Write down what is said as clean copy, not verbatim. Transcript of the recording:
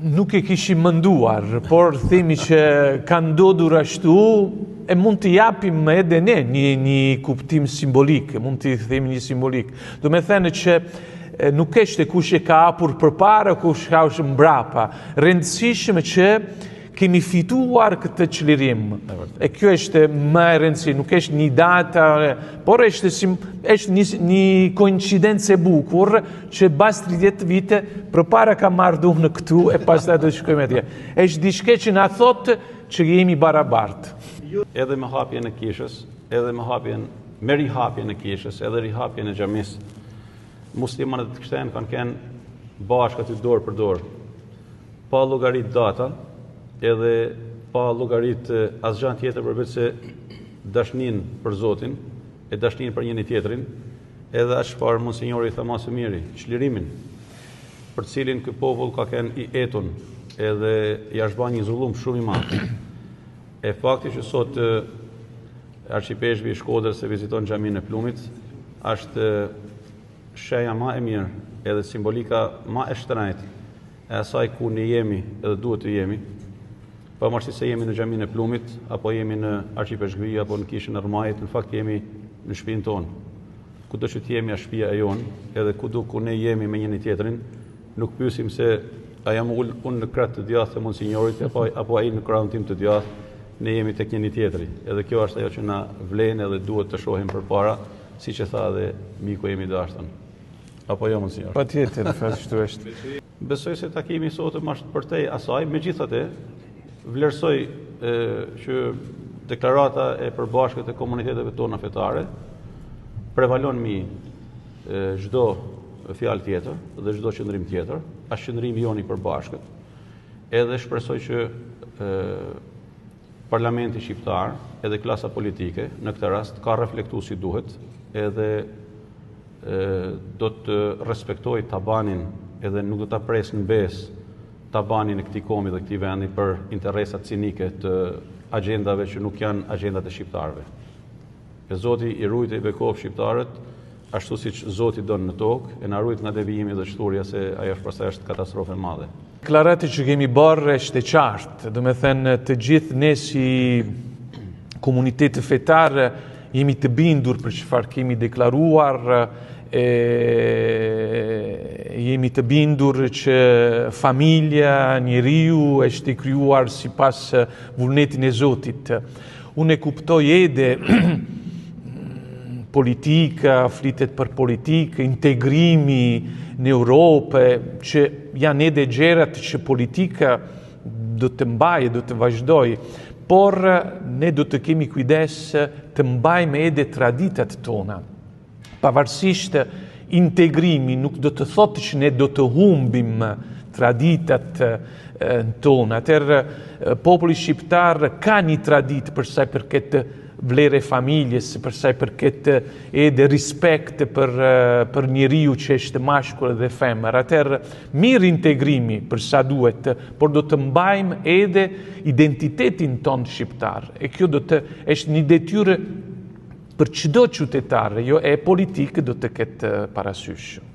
nuk e kishim menduar, por themi që ka ndodhur ashtu, e mund të japim edhe ne një kuptim simbolik, mund të themi një simbolik. Do me thënë që nuk është kush e ka hapur përpara, kush ka është mbrapa. Rëndësishme që kemi fituar këtë çlirim. E kjo është më e rëndësishme, nuk është një data, por është një koincidencë e bukur që bas 30 vite përpara ka marrë në këtu e pastaj do të shkojmë atje. Është diçka që na thotë që jemi barabartë. Edhe me hapjen e kishës, edhe me rihapjen e kishës, edhe rihapjen e xhamisë, muslimanët të Krishterë kanë qenë bashkë aty dorë për dorë, pa llogarit data, edhe pa llogarit asgjë tjetër përveç se dashnin për Zotin, e dashnin për njëri tjetrin, edhe as çfarë monsinjori tha më së miri, çlirimin për cilin ky popull ka qenë i eton, edhe ja zhbon një zullum shumë i madh. E fakti që sot arqipeshvi i Shkodrës e viziton xhaminë e Plumit, është shenja ma e mirë, edhe simbolika ma e shtrenjtë e asaj ku ne jemi edhe duhet të jemi, pavarësisht se jemi në xhaminë e Plumit, apo jemi në arqipeshkvi, apo në kishën e Rrmajit, në fakt jemi në shtëpinë tonë. Kudo që të jemi është shtëpia e jonë, edhe kudo ku ne jemi me njëri tjetrin, nuk pyesim se a jam unë në krah të djathtë të monsinjorit apo ai në krahun tim të djathtë, ne jemi tek njëri tjetri. Edhe kjo është ajo që na vlen edhe duhet të shohim përpara, siç e tha edhe miku im i dashur. Apo jo monsinjor? Patjetër, ashtu është. Besoj se takimi i sotëm është përtej asaj, megjithatë vlerësoj që deklarata e përbashkët e komuniteteve tona fetare prevalon mbi çdo fjalë tjetër dhe çdo qëndrim tjetër, as qëndrimi jon i përbashkët. Edhe shpresoj që Parlamenti shqiptar edhe klasa politike në këtë rast ka reflektuar si duhet, edhe do të respektoj tabanin edhe nuk do ta pres në besë tabanin e këtij komi dhe këtij vendi për interesat cinike të agjendave që nuk janë agjendat e shqiptarëve. E Zoti i ruajë i bekov shqiptarët ashtu siç Zoti don në tokë, e na ruajt nga devijimi dhe shturja se ajo pastaj është katastrofë e madhe. Deklarati që kemi bërë është e qartë, do me thënë të gjithë ne si komunitet fetar jemi të bindur për çfarë kemi deklaruar, jemi të bindur që familja, njeriu është i krijuar sipas vullnetin e Zotit. Unë e kuptoj edhe politika, flitet për politikë, integrimi në Europë, që janë edhe gjërat që politika do të mbajë, do të vazhdojë, por ne do të kemi kujdes të mbajmë edhe traditat tona. Pavarësisht integrimi nuk do të thotë që ne do të humbim traditat tona. Atëherë populli shqiptar ka një traditë për sa i përket vlere familjes, për sa i përket edhe respekt për njeriu që është mashkull dhe femër. Atëherë mirë integrimi për sa duhet, por do të mbajmë edhe identitetin ton shqiptar. E kjo do të është një detyrë për çdo qytetar, jo e politikë do të ketë parasysh.